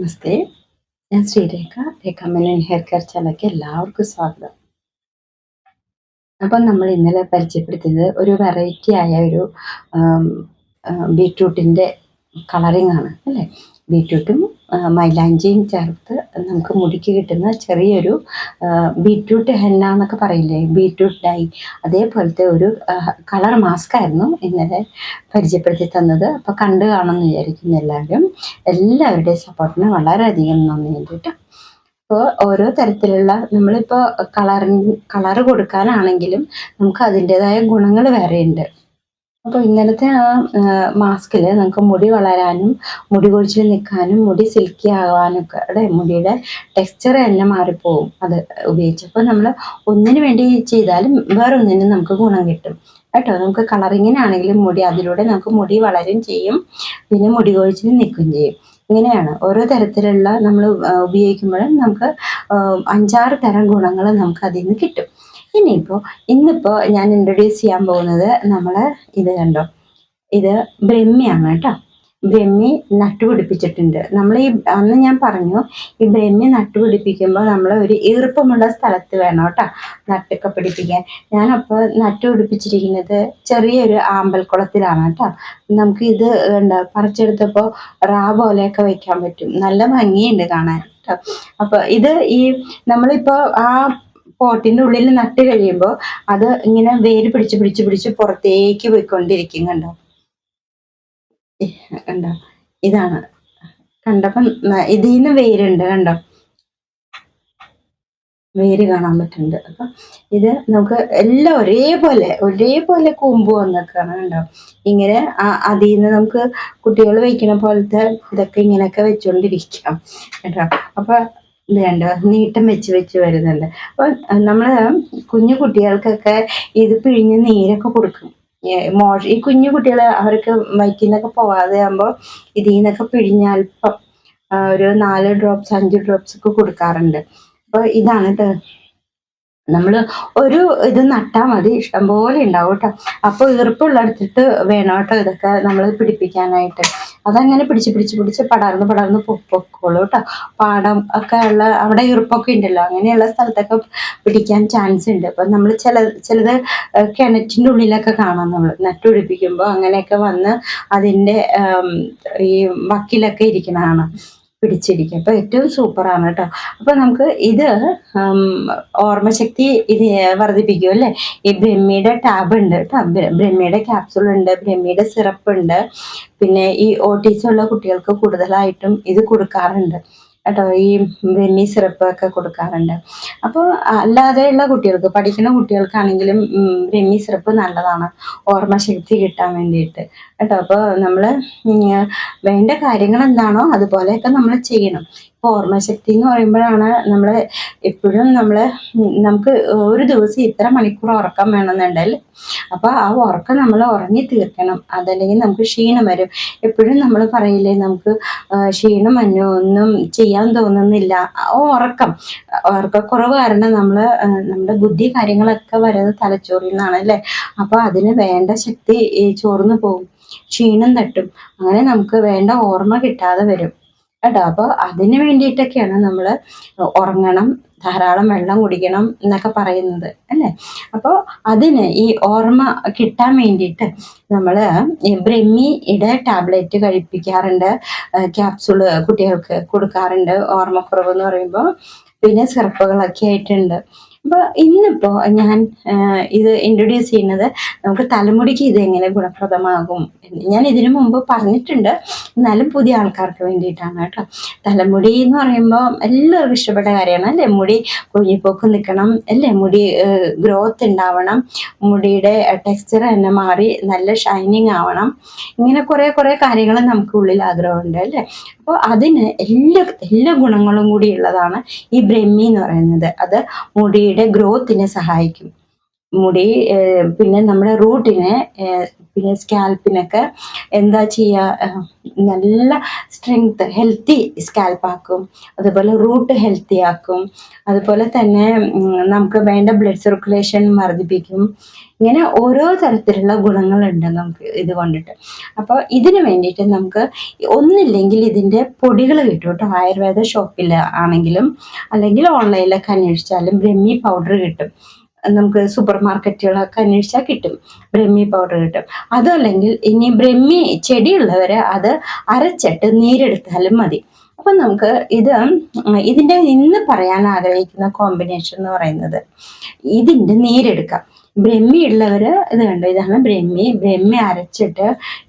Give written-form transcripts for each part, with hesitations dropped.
നമസ്തേ. ഞാൻ ശ്രീരേഖ. രേഖ Menon hair care ചാനലിലേക്ക് എല്ലാവർക്കും സ്വാഗതം. അപ്പം നമ്മൾ ഇന്നലെ പരിചയപ്പെടുത്തിയത് ഒരു വെറൈറ്റി ആയ ഒരു ആം, ബീറ്റ്റൂട്ടിൻ്റെ കളറിംഗ് ആണ് അല്ലേ? ബീറ്റ്റൂട്ടും മൈലാഞ്ചിയും ചേർത്ത് നമുക്ക് മുടിക്ക് കിട്ടുന്ന ചെറിയൊരു ബീറ്റ്റൂട്ട് ഹെന്ന എന്നൊക്കെ പറയില്ലേ, ബീറ്റ്റൂട്ട് ഡൈ, അതേപോലത്തെ ഒരു കളർ മാസ്ക് ആയിരുന്നു ഇന്നലെ പരിചയപ്പെടുത്തി തന്നത്. അപ്പോൾ കണ്ടു കാണുമെന്ന് വിചാരിക്കുന്നു എല്ലാവരും. എല്ലാവരുടെയും സപ്പോർട്ടിന് വളരെയധികം നന്ദിയുണ്ട് കേട്ടോ. അപ്പോൾ ഓരോ തരത്തിലുള്ള നമ്മളിപ്പോൾ കളറ് കൊടുക്കാനാണെങ്കിലും നമുക്ക് അതിൻ്റെതായ ഗുണങ്ങൾ വേറെയുണ്ട്. അപ്പോൾ ഇന്നലത്തെ ആ മാസ്കിൽ നമുക്ക് മുടി വളരാനും മുടി കൊഴിച്ചിൽ നിൽക്കാനും മുടി സിൽക്കി ആകാനൊക്കെ മുടിയുടെ ടെക്സ്ചർ തന്നെ മാറിപ്പോവും അത് ഉപയോഗിച്ചപ്പോൾ. നമ്മൾ ഒന്നിനു വേണ്ടി ചെയ്താലും വേറൊന്നിനും നമുക്ക് ഗുണം കിട്ടും കേട്ടോ. നമുക്ക് കളറിങ്ങിനാണെങ്കിലും മുടി അതിലൂടെ നമുക്ക് മുടി വളരും ചെയ്യും, പിന്നെ മുടി കൊഴിച്ചിൽ നിൽക്കുകയും ചെയ്യും. ഇങ്ങനെയാണ് ഓരോ തരത്തിലുള്ള നമ്മൾ ഉപയോഗിക്കുമ്പോഴും നമുക്ക് 5-6 തരം ഗുണങ്ങൾ നമുക്ക് അതിൽ നിന്ന് കിട്ടും. ഇന്നിപ്പോൾ ഞാൻ ഇൻട്രൊഡ്യൂസ് ചെയ്യാൻ പോകുന്നത് ഇത് കണ്ടോ, ഇത് ബ്രഹ്മിയാണ് കേട്ടോ. ബ്രഹ്മി നട്ടുപിടിപ്പിച്ചിട്ടുണ്ട്. അന്ന് ഞാൻ പറഞ്ഞു, ഈ ബ്രഹ്മി നട്ടുപിടിപ്പിക്കുമ്പോൾ നമ്മൾ ഒരു ഈർപ്പമുള്ള സ്ഥലത്ത് വേണം കേട്ടോ നട്ടൊക്കെ പിടിപ്പിക്കാൻ. ഞാനപ്പോൾ നട്ടുപിടിപ്പിച്ചിരിക്കുന്നത് ചെറിയൊരു ആമ്പൽക്കുളത്തിലാണ് കേട്ടോ. നമുക്ക് ഇത് പറിച്ചെടുത്തപ്പോൾ പോലെയൊക്കെ വെക്കാൻ പറ്റും, നല്ല ഭംഗിയുണ്ട് കാണാൻ കേട്ടോ. അപ്പോൾ ഇത് നമ്മളിപ്പോൾ ആ പോട്ടിൻ്റെ ഉള്ളിൽ നട്ട് കഴിയുമ്പോൾ അത് ഇങ്ങനെ വേര് പിടിച്ച് പിടിച്ച് പിടിച്ച് പുറത്തേക്ക് പോയിക്കൊണ്ടിരിക്കും. കണ്ടോ കണ്ടോ, ഇതാണ് കണ്ടപ്പം ഇതിൽ നിന്ന് വേരുണ്ട് കണ്ടോ, വേര് കാണാൻ പറ്റുന്നുണ്ട്. അപ്പം ഇത് നമുക്ക് എല്ലാം ഒരേപോലെ കൂമ്പ് വന്നേക്കാണ് കണ്ടോ. ഇങ്ങനെ അതിൽ നിന്ന് നമുക്ക് കുട്ടികൾ വയ്ക്കണ പോലത്തെ ഇതൊക്കെ ഇങ്ങനെയൊക്കെ വെച്ചുകൊണ്ടിരിക്കാം കേട്ടോ. അപ്പൊ വേണ്ട നീട്ടം വെച്ച് വരുന്നുണ്ട്. അപ്പൊ നമ്മള് കുഞ്ഞു കുട്ടികൾക്കൊക്കെ ഇത് പിഴിഞ്ഞ് നീരൊക്കെ കൊടുക്കും. ഈ കുഞ്ഞു കുട്ടികൾ അവർക്ക് വയറ്റിന്നൊക്കെ പോവാതെ ആകുമ്പോൾ ഇതിൽ നിന്നൊക്കെ പിഴിഞ്ഞ് അല്പം ഒരു 4 ഡ്രോപ്സ് 5 ഡ്രോപ്സ് ഒക്കെ കൊടുക്കാറുണ്ട്. അപ്പൊ ഇതാണ് കേട്ടോ, നമ്മൾ ഇത് നട്ടാൽ മതി, ഇഷ്ടംപോലെ ഉണ്ടാവും കേട്ടോ. അപ്പോൾ ഈർപ്പുള്ളടുത്തിട്ട് വേണം കേട്ടോ ഇതൊക്കെ നമ്മൾ പിടിപ്പിക്കാനായിട്ട്. അതങ്ങനെ പിടിച്ച് പിടിച്ച് പിടിച്ച് പടർന്ന് പൊക്കോളൂ കേട്ടോ. പാടം ഒക്കെ ഉള്ള അവിടെ ഈർപ്പൊക്കെ ഉണ്ടല്ലോ, അങ്ങനെയുള്ള സ്ഥലത്തൊക്കെ പിടിക്കാൻ ചാൻസ് ഉണ്ട്. അപ്പം നമ്മൾ ചിലത് കിണറ്റിൻ്റെ ഉള്ളിലൊക്കെ കാണാം, നമ്മൾ നട്ടുപിടിപ്പിക്കുമ്പോൾ അങ്ങനെയൊക്കെ വന്ന് അതിൻ്റെ ഈ വക്കിലൊക്കെ ഇരിക്കണതാണ് പിടിച്ചിരിക്കും. അപ്പോൾ ഏറ്റവും സൂപ്പറാണ് കേട്ടോ. അപ്പോൾ നമുക്ക് ഇത് ഓർമ്മശക്തി വർദ്ധിപ്പിക്കും അല്ലേ. ഈ ബ്രഹ്മിയുടെ ടാബ് ഉണ്ട് കേട്ടോ, ബ്രഹ്മിയുടെ ക്യാപ്സൂൾ ഉണ്ട്, ബ്രഹ്മിയുടെ സിറപ്പ് ഉണ്ട്. പിന്നെ ഈ ഓട്ടീസം ഉള്ള കുട്ടികൾക്ക് കൂടുതലായിട്ടും ഇത് കൊടുക്കാറുണ്ട് കേട്ടോ. ഈ ബ്രഹ്മി സിറപ്പ് ഒക്കെ കൊടുക്കാറുണ്ട്. അപ്പോൾ അല്ലാതെയുള്ള കുട്ടികൾക്ക്, പഠിക്കുന്ന കുട്ടികൾക്കാണെങ്കിലും ബ്രഹ്മി സിറപ്പ് നല്ലതാണ് ഓർമ്മശക്തി കിട്ടാൻ വേണ്ടിയിട്ട് കേട്ടോ. അപ്പോൾ നമ്മൾ വേണ്ട കാര്യങ്ങൾ എന്താണോ അതുപോലെയൊക്കെ നമ്മൾ ചെയ്യണം. ഇപ്പോൾ ഓർമ്മശക്തി എന്ന് പറയുമ്പോഴാണ് എപ്പോഴും നമുക്ക് ഒരു ദിവസം ഇത്ര മണിക്കൂർ ഉറക്കം വേണമെന്നുണ്ടല്ലേ. അപ്പോൾ ആ ഉറക്കം നമ്മൾ ഉറങ്ങി തീർക്കണം, അതല്ലെങ്കിൽ നമുക്ക് ക്ഷീണം വരും. എപ്പോഴും നമ്മൾ പറയില്ലേ, നമുക്ക് ക്ഷീണം വന്നു, ഒന്നും ചെയ്യാൻ തോന്നുന്നില്ല. ഉറക്കക്കുറവ് കാരണം നമ്മുടെ ബുദ്ധി കാര്യങ്ങളൊക്കെ വരുന്നത് തലച്ചോറിൽ നിന്നാണ് അല്ലേ. അപ്പോൾ അതിന് വേണ്ട ശക്തി ചോർന്നു പോകും, ക്ഷീണം തട്ടും, അങ്ങനെ നമുക്ക് വേണ്ട ഓർമ്മ കിട്ടാതെ വരും കേട്ടോ. അപ്പോൾ അതിന് വേണ്ടിയിട്ടൊക്കെയാണ് നമ്മൾ ഉറങ്ങണം, ധാരാളം വെള്ളം കുടിക്കണം എന്നൊക്കെ പറയുന്നത് അല്ലേ. അപ്പോൾ അതിന് ഈ ഓർമ്മ കിട്ടാൻ വേണ്ടിയിട്ട് നമ്മൾ ബ്രഹ്മിയുടെ ടാബ്ലറ്റ് കഴിപ്പിക്കാറുണ്ട്, ക്യാപ്സൂള് കുട്ടികൾക്ക് കൊടുക്കാറുണ്ട് ഓർമ്മക്കുറവ് എന്ന് പറയുമ്പോൾ. പിന്നെ സിറപ്പുകളൊക്കെ ആയിട്ടുണ്ട്. അപ്പോൾ ഇന്നിപ്പോൾ ഞാൻ ഇത് ഇൻട്രൊഡ്യൂസ് ചെയ്യുന്നത് നമുക്ക് തലമുടിക്ക് ഇത് എങ്ങനെ ഗുണപ്രദമാകും. ഞാൻ ഇതിനു മുമ്പ് പറഞ്ഞിട്ടുണ്ട്, എന്നാലും പുതിയ ആൾക്കാർക്ക് വേണ്ടിയിട്ടാണ് കേട്ടോ. തലമുടി എന്ന് പറയുമ്പോൾ എല്ലാവർക്കും ഇഷ്ടപ്പെട്ട കാര്യമാണ് അല്ലേ. മുടി കുഞ്ഞിപ്പോക്ക് നിൽക്കണം അല്ലേ, മുടി ഗ്രോത്ത് ഉണ്ടാവണം, മുടിയുടെ ടെക്സ്ചർ തന്നെ മാറി നല്ല ഷൈനിങ് ആവണം, ഇങ്ങനെ കുറേ കാര്യങ്ങൾ നമുക്ക് ഉള്ളിൽ ആഗ്രഹമുണ്ട് അല്ലേ. അപ്പോൾ അതിന് എല്ലാ ഗുണങ്ങളും കൂടി ഉള്ളതാണ് ഈ ബ്രഹ്മി എന്ന് പറയുന്നത്. അത് മുടിയുടെ ഗ്രോത്തിനെ സഹായിക്കും. മുടി പിന്നെ നമ്മുടെ റൂട്ടിനെ പിന്നെ സ്കാൽപ്പിനൊക്കെ എന്താ ചെയ്യുക, നല്ല സ്ട്രെങ്ത് ഹെൽത്തി സ്കാൽപ്പാക്കും, അതുപോലെ റൂട്ട് ഹെൽത്തി ആക്കും, അതുപോലെ തന്നെ നമുക്ക് വേണ്ട ബ്ലഡ് സർക്കുലേഷൻ വർദ്ധിപ്പിക്കും. ഇങ്ങനെ ഓരോ തരത്തിലുള്ള ഗുണങ്ങളുണ്ട് നമുക്ക് ഇത് കൊണ്ടിട്ട്. അപ്പോൾ ഇതിന് വേണ്ടിയിട്ട് നമുക്ക് ഒന്നില്ലെങ്കിൽ ഇതിൻ്റെ പൊടികൾ കിട്ടും കേട്ടോ. ആയുർവേദ ഷോപ്പിൽ ആണെങ്കിലും അല്ലെങ്കിൽ ഓൺലൈനിലൊക്കെ അന്വേഷിച്ചാലും ബ്രഹ്മി പൗഡർ കിട്ടും. നമുക്ക് സൂപ്പർ മാർക്കറ്റുകളൊക്കെ അന്വേഷിച്ചാൽ കിട്ടും, ബ്രഹ്മി പൗഡർ കിട്ടും. അതല്ലെങ്കിൽ ഇനി ബ്രഹ്മി ചെടിയുള്ളവർ അത് അരച്ചിട്ട് നീരെടുത്താലും മതി. അപ്പം നമുക്ക് ഇതിൻ്റെ ഇന്ന് പറയാൻ ആഗ്രഹിക്കുന്ന കോമ്പിനേഷൻ എന്ന് പറയുന്നത് ഇതിൻ്റെ നീരെടുക്കാം. ബ്രഹ്മി ഉള്ളവര് ഇത് കണ്ടോ, ഇതാണ് ബ്രഹ്മി അരച്ചിട്ട്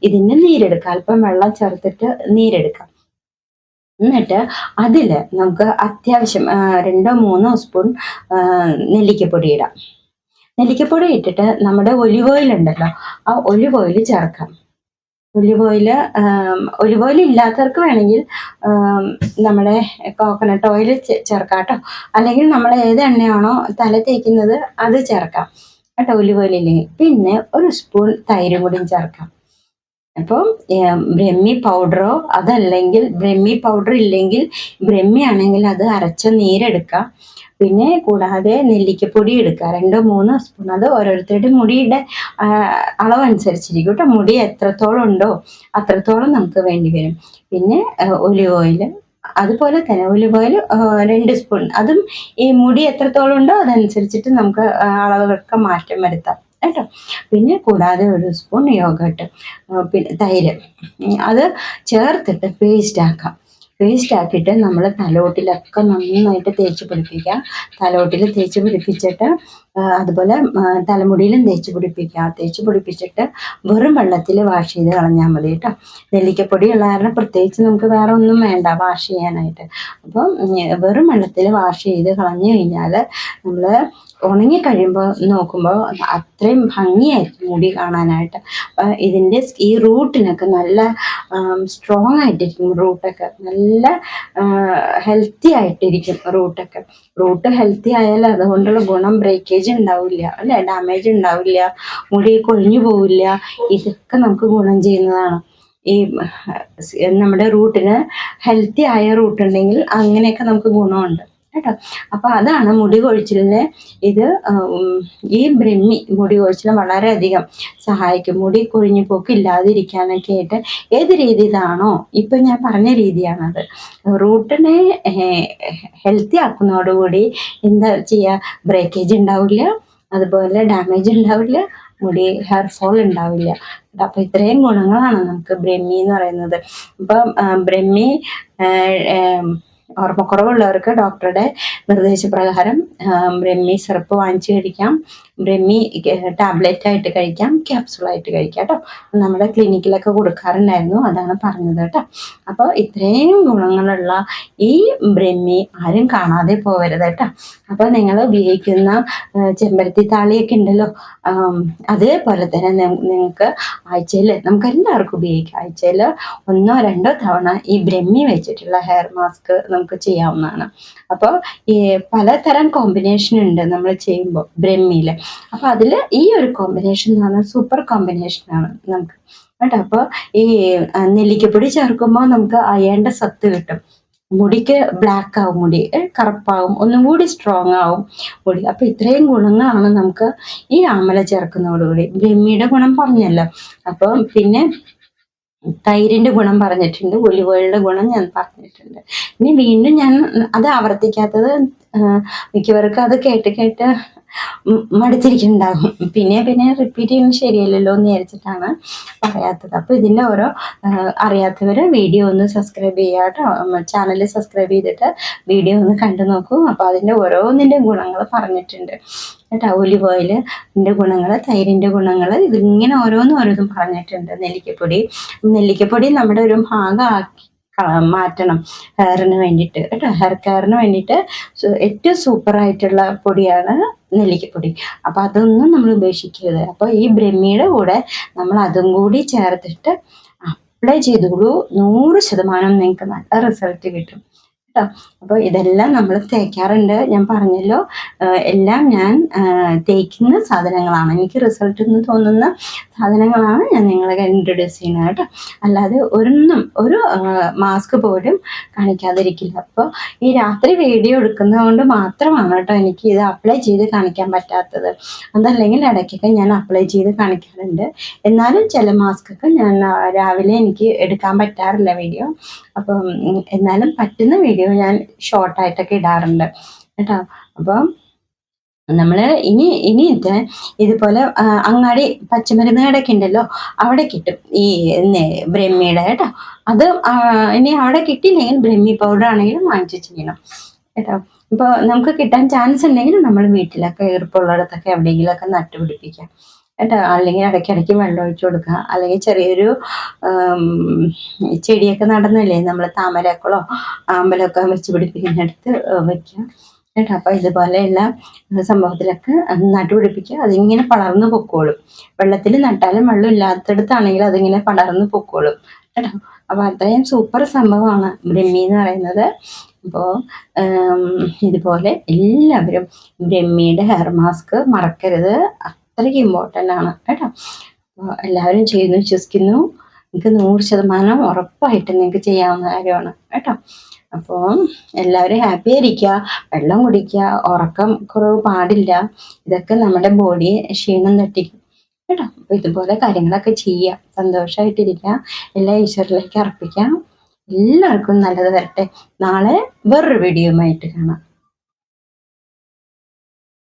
ഇതിൻ്റെ നീരെടുക്കാം. അല്പം വെള്ളം ചേർത്തിട്ട് നീരെടുക്കാം. എന്നിട്ട് അതിൽ നമുക്ക് അത്യാവശ്യം 2-3 സ്പൂൺ നെല്ലിക്കപ്പൊടി ഇടാം. നെല്ലിക്കപ്പൊടി ഇട്ടിട്ട് നമ്മുടെ ഒലിവ് ഓയിൽ ഉണ്ടല്ലോ, ആ ഒലിവ് ഓയിൽ ചേർക്കാം. ഒലിവ് ഓയിൽ ഇല്ലാത്തവർക്ക് വേണമെങ്കിൽ നമ്മുടെ കോക്കനട്ട് ഓയിൽ ചേർക്കാം കേട്ടോ. അല്ലെങ്കിൽ നമ്മൾ ഏത് എണ്ണയാണോ തല തേക്കുന്നത് അത് ചേർക്കാം കേട്ടോ, ഒലിവ് ഓയിൽ ഇല്ലെങ്കിൽ. പിന്നെ 1 സ്പൂൺ തൈരും കൂടിയും ചേർക്കാം. അപ്പം ബ്രഹ്മി പൗഡറോ അതല്ലെങ്കിൽ ബ്രഹ്മി പൗഡർ ഇല്ലെങ്കിൽ ബ്രഹ്മി ആണെങ്കിൽ അത് അരച്ച നീരെടുക്കാം. പിന്നെ കൂടാതെ നെല്ലിക്കപ്പൊടി എടുക്കുക, 2-3 സ്പൂൺ. അത് ഓരോരുത്തരുടെ മുടിയുടെ അളവനുസരിച്ചിരിക്കും കേട്ടോ. മുടി എത്രത്തോളം ഉണ്ടോ അത്രത്തോളം നമുക്ക് വേണ്ടി വരും. പിന്നെ ഒലിവ് ഓയിൽ, അതുപോലെ തന്നെ ഒലിവ് ഓയിൽ 2 സ്പൂൺ. അതും ഈ മുടി എത്രത്തോളം ഉണ്ടോ അതനുസരിച്ചിട്ട് നമുക്ക് അളവുകൾക്ക് മാറ്റം വരുത്താം കേട്ടോ. പിന്നെ കൂടാതെ 1 സ്പൂൺ യോഗട്ട്, പിന്നെ തൈര്, അത് ചേർത്തിട്ട് പേസ്റ്റ് ആക്കിയിട്ട് നമ്മൾ തലോട്ടിലൊക്കെ നന്നായിട്ട് തേച്ച് പിടിപ്പിക്കുക. തലോട്ടിൽ തേച്ച് പിടിപ്പിച്ചിട്ട് അതുപോലെ തലമുടിയിലും തേച്ച് പിടിപ്പിച്ചിട്ട് വെറും വെള്ളത്തിൽ വാഷ് ചെയ്ത് കളഞ്ഞാൽ മതി കേട്ടോ. നെല്ലിക്കപ്പൊടി ഉള്ള കാരണം പ്രത്യേകിച്ച് നമുക്ക് വേറെ ഒന്നും വേണ്ട വാഷ് ചെയ്യാനായിട്ട്. അപ്പം വെറും വെള്ളത്തിൽ വാഷ് ചെയ്ത് കളഞ്ഞു കഴിഞ്ഞാൽ നമ്മൾ ഉണങ്ങി കഴിയുമ്പോൾ നോക്കുമ്പോൾ അത്രയും ഭംഗിയായിരിക്കും മുടി കാണാനായിട്ട്. ഇതിൻ്റെ ഈ റൂട്ടിനൊക്കെ നല്ല സ്ട്രോങ് ആയിട്ടിരിക്കും. റൂട്ടൊക്കെ നല്ല ഹെൽത്തി ആയിട്ടിരിക്കും. റൂട്ട് ഹെൽത്തി ആയാൽ അതുകൊണ്ടുള്ള ഗുണം ബ്രേക്കേജ് ഉണ്ടാവില്ല അല്ലേ, ഡാമേജ് ഉണ്ടാവില്ല, മുടി കൊഴിഞ്ഞു പോവില്ല. ഇതൊക്കെ നമുക്ക് ഗുണം ചെയ്യുന്നതാണ്. ഈ നമ്മുടെ റൂട്ടിന് ഹെൽത്തി ആയ റൂട്ട് ഉണ്ടെങ്കിൽ അങ്ങനെയൊക്കെ നമുക്ക് ഗുണമുണ്ട് കേട്ടോ. അപ്പൊ അതാണ് മുടി കൊഴിച്ചിലിന് ഇത് ഈ ബ്രഹ്മി മുടി കൊഴിച്ചിലിന് വളരെയധികം സഹായിക്കും. മുടി കൊഴിഞ്ഞു പോക്ക് ഇല്ലാതിരിക്കാനൊക്കെ ആയിട്ട് ഏത് രീതിയിലാണോ ഇപ്പൊ ഞാൻ പറഞ്ഞ രീതിയാണത്. റൂട്ടിനെ ഹെൽത്തി ആക്കുന്നതോടുകൂടി എന്താ ചെയ്യുക, ബ്രേക്കേജ് ഉണ്ടാവില്ല, അതുപോലെ ഡാമേജ് ഉണ്ടാവില്ല, മുടി ഹെയർ ഫോൾ ഉണ്ടാവില്ല. അപ്പൊ ഇത്രയും ഗുണങ്ങളാണ് നമുക്ക് ബ്രഹ്മി എന്ന് പറയുന്നത്. ഇപ്പം ബ്രഹ്മി ഓർമ്മക്കുറവുള്ളവർക്ക് ഡോക്ടറുടെ നിർദ്ദേശപ്രകാരം ബ്രഹ്മി സിറപ്പ് വാങ്ങിച്ച് കഴിക്കാം, ബ്രഹ്മി ടാബ്ലറ്റ് ആയിട്ട് കഴിക്കാം, ക്യാപ്സൂളായിട്ട് കഴിക്കാം കേട്ടോ. നമ്മുടെ ക്ലിനിക്കിലൊക്കെ കൊടുക്കാറുണ്ടായിരുന്നു, അതാണ് പറഞ്ഞത് കേട്ടോ. അപ്പോൾ ഇത്രയും ഗുണങ്ങളുള്ള ഈ ബ്രഹ്മി ആരും കാണാതെ പോകരുത് കേട്ടോ. അപ്പോൾ നിങ്ങൾ ഉപയോഗിക്കുന്ന ചെമ്പരത്തി താളിയൊക്കെ ഉണ്ടല്ലോ, അതേപോലെ തന്നെ നിങ്ങൾക്ക് ആഴ്ചയിൽ നമുക്ക് എല്ലാവർക്കും ഉപയോഗിക്കാം. ആഴ്ചയിൽ 1-2 തവണ ഈ ബ്രഹ്മി വെച്ചിട്ടുള്ള ഹെയർ മാസ്ക് നമുക്ക് ചെയ്യാവുന്നതാണ്. അപ്പോൾ ഈ പലതരം കോമ്പിനേഷൻ ഉണ്ട് നമ്മൾ ചെയ്യുമ്പോൾ ബ്രഹ്മിയിൽ. അപ്പോൾ അതിൽ ഈ ഒരു കോമ്പിനേഷൻ എന്ന് പറഞ്ഞാൽ സൂപ്പർ കോമ്പിനേഷനാണ് നമുക്ക് കേട്ടോ. അപ്പോൾ ഈ നെല്ലിക്കപ്പൊടി ചേർക്കുമ്പോൾ നമുക്ക് അയേണ്ട സത്ത് കിട്ടും. മുടിക്ക് ബ്ലാക്ക് ആവും, മുടി കറുപ്പാവും, ഒന്നും കൂടി സ്ട്രോങ് ആവും മുടി. അപ്പൊ ഇത്രയും ഗുണങ്ങളാണ് നമുക്ക് ഈ ആമല ചേർക്കുന്നതോടുകൂടി. ബ്രഹ്മിയുടെ ഗുണം പറഞ്ഞല്ലോ. അപ്പം പിന്നെ തൈരിന്റെ ഗുണം പറഞ്ഞിട്ടുണ്ട്, ഒലിവ് ഓയിലിന്റെ ഗുണം ഞാൻ പറഞ്ഞിട്ടുണ്ട്. ഇനി വീണ്ടും ഞാൻ അത് ആവർത്തിക്കാത്തത് മിക്കവർക്കും അത് കേട്ട് മടുത്തിരിക്കുന്നുണ്ടാകും. പിന്നെ റിപ്പീറ്റ് ചെയ്യുന്നത് ശരിയല്ലല്ലോ എന്ന് വിചാരിച്ചിട്ടാണ് പറയാത്തത്. അപ്പൊ ഇതിന്റെ ഓരോ അറിയാത്തവര് വീഡിയോ ഒന്ന് സബ്സ്ക്രൈബ് ചെയ്യുക കേട്ടോ. ചാനൽ സബ്സ്ക്രൈബ് ചെയ്തിട്ട് വീഡിയോ ഒന്ന് കണ്ടു നോക്കൂ. അപ്പൊ അതിന്റെ ഓരോന്നിന്റെ ഗുണങ്ങൾ പറഞ്ഞിട്ടുണ്ട് കേട്ടോ. ഒലിവ് ഓയിലിന്റെ ഗുണങ്ങൾ, തൈരിന്റെ ഗുണങ്ങൾ, ഇതിങ്ങനെ ഓരോന്നും പറഞ്ഞിട്ടുണ്ട്. നെല്ലിക്കപ്പൊടി നമ്മുടെ ഒരു ഭാഗമാക്കി മാറ്റണം ഹെയറിന് വേണ്ടിയിട്ട് കേട്ടോ. ഹെയർ കെയറിന് വേണ്ടിയിട്ട് ഏറ്റവും സൂപ്പറായിട്ടുള്ള പൊടിയാണ് നെല്ലിക്കപ്പൊടി. അപ്പൊ അതൊന്നും നമ്മൾ ഉപേക്ഷിക്കരുത്. അപ്പൊ ഈ ബ്രഹ്മിയുടെ കൂടെ നമ്മൾ അതും കൂടി ചേർത്തിട്ട് അപ്ലൈ ചെയ്തോളൂ. 100% നിങ്ങൾക്ക് നല്ല റിസൾട്ട് കിട്ടും കേട്ടോ. അപ്പോൾ ഇതെല്ലാം നമ്മൾ തേക്കാറുണ്ട്. ഞാൻ പറഞ്ഞല്ലോ, എല്ലാം ഞാൻ തേക്കുന്ന സാധനങ്ങളാണ്. എനിക്ക് റിസൾട്ട് എന്ന് തോന്നുന്ന സാധനങ്ങളാണ് ഞാൻ നിങ്ങളെ ഇൻട്രൊഡ്യൂസ് ചെയ്യുന്നത് കേട്ടോ. അല്ലാതെ ഒരു മാസ്ക് പോലും കാണിക്കാതിരിക്കില്ല. അപ്പോൾ ഈ രാത്രി വീഡിയോ എടുക്കുന്നത് കൊണ്ട് മാത്രമാണ് കേട്ടോ എനിക്ക് ഇത് അപ്ലൈ ചെയ്ത് കാണിക്കാൻ പറ്റാത്തത്. അതല്ലെങ്കിൽ ഇടയ്ക്കൊക്കെ ഞാൻ അപ്ലൈ ചെയ്ത് കാണിക്കാറുണ്ട്. എന്നാലും ചില മാസ്കൊക്കെ ഞാൻ രാവിലെ എനിക്ക് എടുക്കാൻ പറ്റാറില്ല വീഡിയോ. അപ്പം എന്നാലും പറ്റുന്ന വീഡിയോ ഞാൻ ഷോർട്ടായിട്ടൊക്കെ ഇടാറുണ്ട് കേട്ടോ. അപ്പം നമ്മൾ ഇനിയൊക്കെ ഇതുപോലെ അങ്ങാടി പച്ചമരുന്ന് കടയൊക്കെ ഉണ്ടല്ലോ, അവിടെ കിട്ടും ഈ ബ്രഹ്മിയുടെ കേട്ടോ. അത് ഇനി അവിടെ കിട്ടിയില്ലെങ്കിൽ ബ്രഹ്മി പൗഡർ ആണെങ്കിലും വാങ്ങിച്ച് ചെയ്യണം കേട്ടോ. ഇപ്പോൾ നമുക്ക് കിട്ടാൻ ചാൻസ് ഉണ്ടെങ്കിൽ നമ്മൾ വീട്ടിലൊക്കെ ഈർപ്പമുള്ളിടത്തൊക്കെ എവിടെയെങ്കിലുമൊക്കെ നട്ടുപിടിപ്പിക്കാം കേട്ടോ. അല്ലെങ്കിൽ ഇടയ്ക്കിടയ്ക്ക് വെള്ളം ഒഴിച്ചു കൊടുക്കുക. അല്ലെങ്കിൽ ചെറിയൊരു ചെടിയൊക്കെ നടന്നില്ലേ, നമ്മൾ താമരക്കുളോ ആമ്പലൊക്കെ വെച്ച് പിടിപ്പിക്കുന്നിടത്ത് വെക്കുക കേട്ടോ. അപ്പോൾ ഇതുപോലെയുള്ള സംഭവത്തിലൊക്കെ നട്ടുപിടിപ്പിക്കുക. അതിങ്ങനെ പടർന്നു പൊക്കോളും. വെള്ളത്തിൽ നട്ടാലും വെള്ളം ഇല്ലാത്തടത്താണെങ്കിലും അതിങ്ങനെ പടർന്നു പൊക്കോളും കേട്ടോ. അപ്പോൾ അത്രയും സൂപ്പർ സംഭവമാണ് ബ്രഹ്മി എന്ന് പറയുന്നത്. അപ്പോൾ ഇതുപോലെ എല്ലാവരും ബ്രഹ്മിയുടെ ഹെയർ മാസ്ക് മറക്കരുത്. അത്രയ്ക്ക് ഇമ്പോർട്ടൻ്റ് ആണ് കേട്ടോ. അപ്പോൾ എല്ലാവരും ചെയ്യുന്നു വിശ്വസിക്കുന്നു. നിങ്ങൾക്ക് 100% ഉറപ്പായിട്ടും നിങ്ങൾക്ക് ചെയ്യാവുന്ന കാര്യമാണ് കേട്ടോ. അപ്പോൾ എല്ലാവരും ഹാപ്പി ആയിരിക്കുക, വെള്ളം കുടിക്കുക, ഉറക്കം കുറവ് പാടില്ല. ഇതൊക്കെ നമ്മുടെ ബോഡിയെ ക്ഷീണം തട്ടിക്കും കേട്ടോ. അപ്പോൾ ഇതുപോലെ കാര്യങ്ങളൊക്കെ ചെയ്യുക, സന്തോഷമായിട്ടിരിക്കുക, എല്ലാം ഈശ്വരനിലേക്ക് അർപ്പിക്കാം. എല്ലാവർക്കും നല്ലത് വരട്ടെ. നാളെ വേറൊരു വീഡിയോയുമായിട്ട് കാണാം.